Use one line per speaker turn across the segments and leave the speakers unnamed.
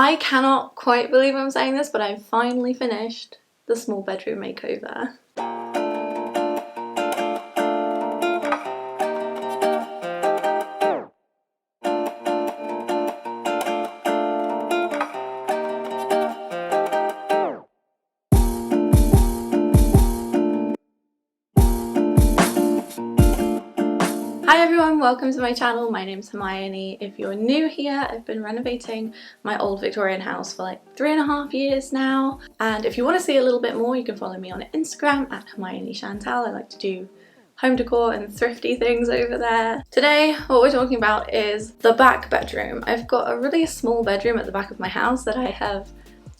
I cannot quite believe I'm saying this, but I've finally finished the small bedroom makeover. Hi everyone, welcome to my channel. My name's Hermione. If you're new here, I've been renovating my old Victorian house for like 3.5 years now. And if you want to see a little bit more, you can follow me on Instagram at Hermione Chantal. I like to do home decor and thrifty things over there. Today, what we're talking about is the back bedroom. I've got a really small bedroom at the back of my house that I have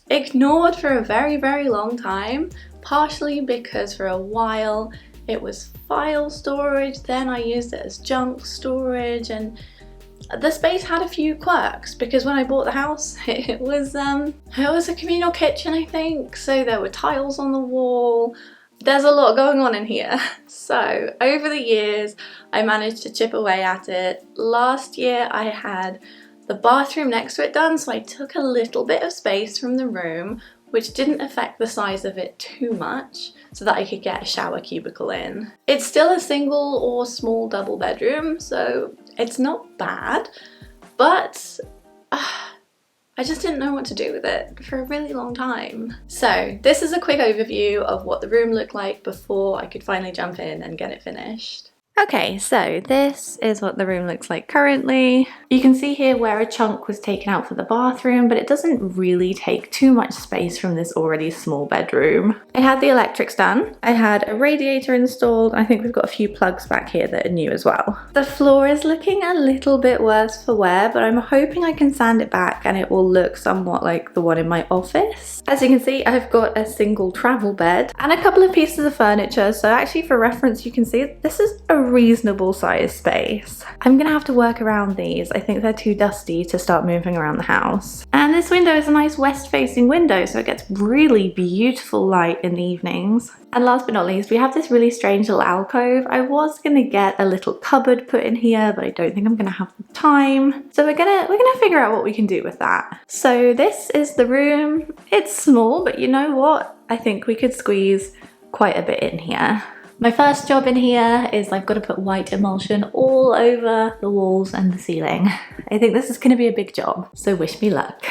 ignored for a very long time, partially because for a while it was file storage, then I used it as junk storage, and the space had a few quirks because when I bought the house it was a communal kitchen, I think, so there were tiles on the wall. There's a lot going on in here. So over the years I managed to chip away at it. Last year I had the bathroom next to it done, so I took a little bit of space from the room, which didn't affect the size of it too much, so that I could get a shower cubicle in. It's still a single or small double bedroom, so it's not bad, but I just didn't know what to do with it for a really long time. So this is a quick overview of what the room looked like before I could finally jump in and get it finished. Okay, so this is what the room looks like currently. You can see here where a chunk was taken out for the bathroom, but it doesn't really take too much space from this already small bedroom. I had the electrics done. I had a radiator installed. I think we've got a few plugs back here that are new as well. The floor is looking a little bit worse for wear, but I'm hoping I can sand it back and it will look somewhat like the one in my office. As you can see, I've got a single travel bed and a couple of pieces of furniture. So actually, for reference, you can see this is a reasonable size space. I'm gonna have to work around these. I think they're too dusty to start moving around the house. And this window is a nice west facing window, so it gets really beautiful light in the evenings. And last but not least, we have this really strange little alcove. I was gonna get a little cupboard put in here, but I don't think I'm gonna have the time. So we're gonna figure out what we can do with that. So this is the room. It's small, but you know what? I think we could squeeze quite a bit in here. My first job in here is I've got to put white emulsion all over the walls and the ceiling. I think this is going to be a big job, so wish me luck.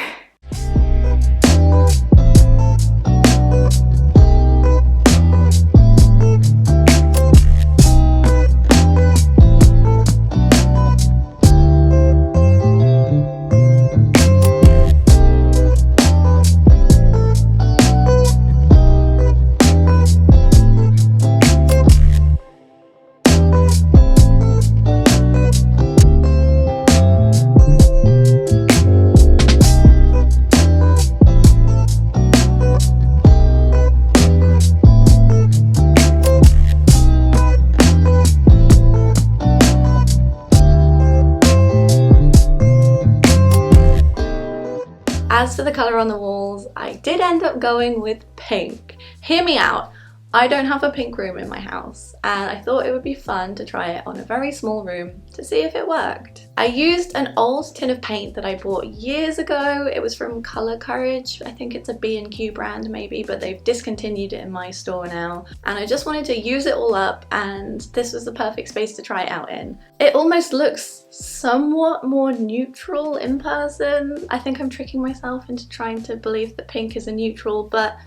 As for the colour on the walls, I did end up going with pink. Hear me out. I don't have a pink room in my house, and I thought it would be fun to try it on a very small room to see if it worked. I used an old tin of paint that I bought years ago. It was from Colour Courage. I think it's a B&Q brand maybe, but they've discontinued it in my store now. And I just wanted to use it all up, and this was the perfect space to try it out in. It almost looks somewhat more neutral in person. I think I'm tricking myself into trying to believe that pink is a neutral, but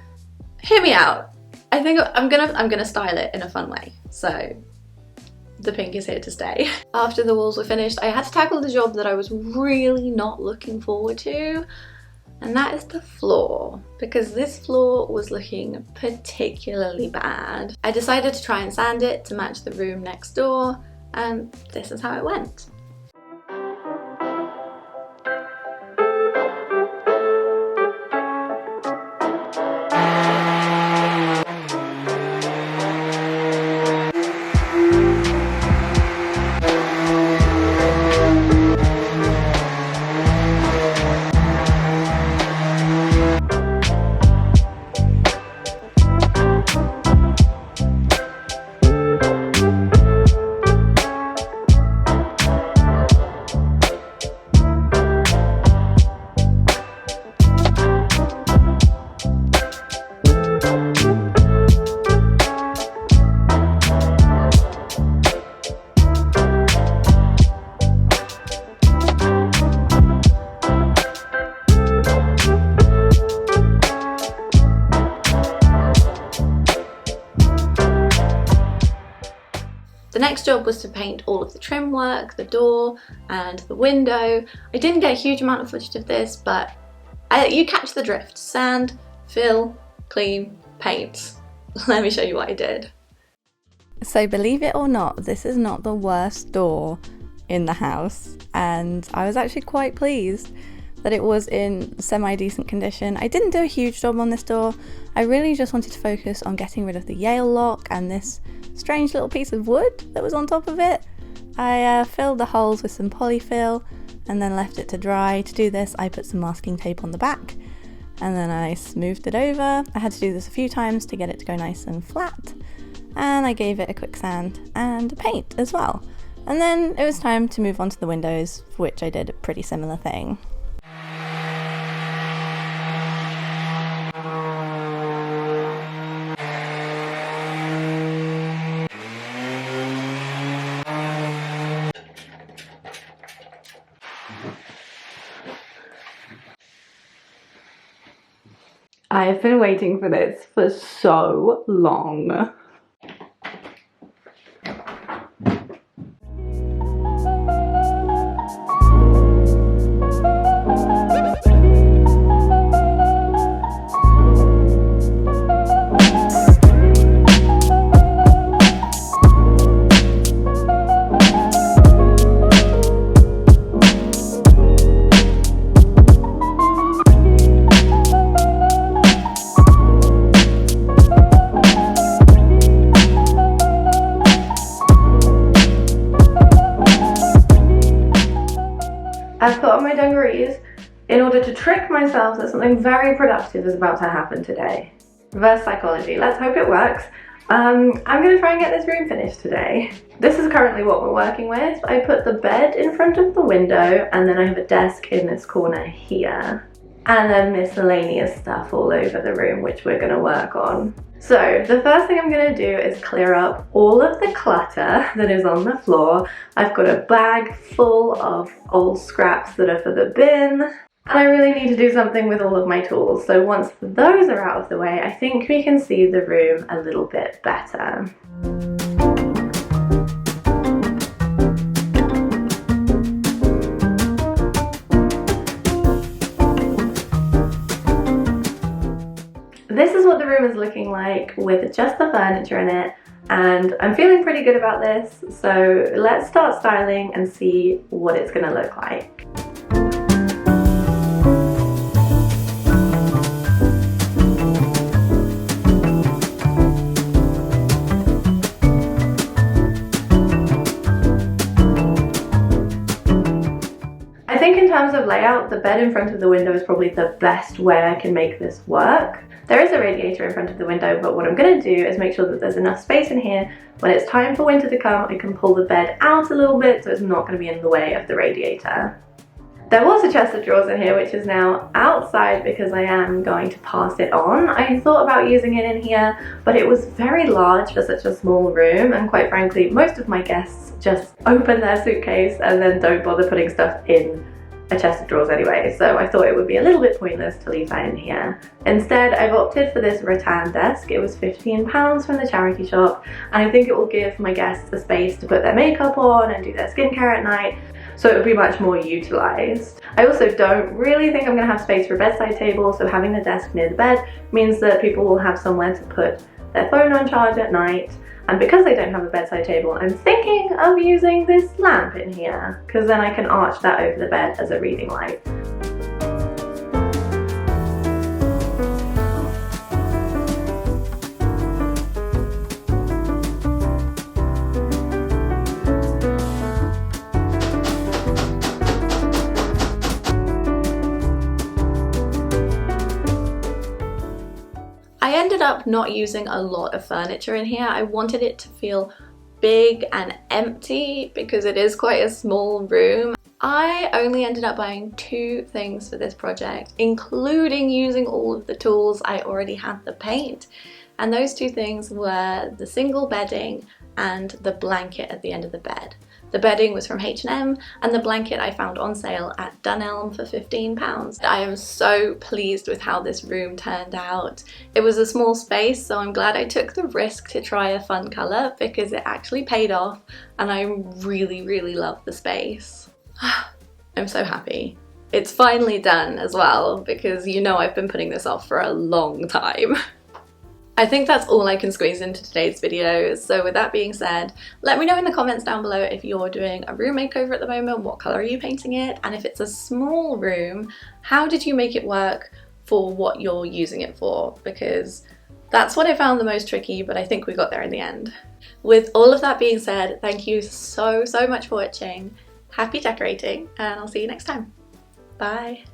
hear me out. I think I'm gonna style it in a fun way. So the pink is here to stay. After the walls were finished, I had to tackle the job that I was really not looking forward to, and that is the floor, because this floor was looking particularly bad. I decided to try and sand it to match the room next door, and this is how it went. next job was to paint all of the trim work, the door and the window. I didn't get a huge amount of footage of this, but you catch the drift. Sand, fill, clean, paint. Let me show you what I did. So believe it or not, this is not the worst door in the house, and I was actually quite pleased that it was in semi-decent condition. I didn't do a huge job on this door. I really just wanted to focus on getting rid of the Yale lock and this strange little piece of wood that was on top of it. I filled the holes with some polyfill and then left it to dry. To do this, I put some masking tape on the back and then I smoothed it over. I had to do this a few times to get it to go nice and flat, and I gave it a quick sand and a paint as well. And then it was time to move on to the windows, for which I did a pretty similar thing. I have been waiting for this for so long. I've put on my dungarees in order to trick myself that something very productive is about to happen today. Reverse psychology, let's hope it works. I'm going to try and get this room finished today. This is currently what we're working with. I put the bed in front of the window and then I have a desk in this corner here. And then miscellaneous stuff all over the room which we're going to work on. So the first thing I'm going to do is clear up all of the clutter that is on the floor. I've got a bag full of old scraps that are for the bin. And I really need to do something with all of my tools. So once those are out of the way, I think we can see the room a little bit better. This is what the room is looking like with just the furniture in it, and I'm feeling pretty good about this, so let's start styling and see what it's going to look like. I think in terms of layout, the bed in front of the window is probably the best way I can make this work. There is a radiator in front of the window, but what I'm going to do is make sure that there's enough space in here. When it's time for winter to come, I can pull the bed out a little bit so it's not going to be in the way of the radiator. There was a chest of drawers in here which is now outside because I am going to pass it on. I thought about using it in here, but it was very large for such a small room, and quite frankly most of my guests just open their suitcase and then don't bother putting stuff in a chest of drawers anyway, so I thought it would be a little bit pointless to leave that in here. Instead, I've opted for this rattan desk. It was £15 from the charity shop, and I think it will give my guests a space to put their makeup on and do their skincare at night, so it would be much more utilised. I also don't really think I'm going to have space for a bedside table, so having the desk near the bed means that people will have somewhere to put their phone on charge at night. And because they don't have a bedside table, I'm thinking of using this lamp in here, because then I can arch that over the bed as a reading light. I ended up not using a lot of furniture in here. I wanted it to feel big and empty because it is quite a small room. I only ended up buying 2 things for this project, including using all of the tools I already had to paint. And those 2 things were the single bedding and the blanket at the end of the bed. The bedding was from H&M, and the blanket I found on sale at Dunelm for £15. I am so pleased with how this room turned out. It was a small space, so I'm glad I took the risk to try a fun colour because it actually paid off, and I really love the space. I'm so happy. It's finally done as well, because you know I've been putting this off for a long time. I think that's all I can squeeze into today's video, so with that being said, let me know in the comments down below if you're doing a room makeover at the moment, what colour are you painting it, and if it's a small room, how did you make it work for what you're using it for? Because that's what I found the most tricky, but I think we got there in the end. With all of that being said, thank you so much for watching, happy decorating, and I'll see you next time. Bye!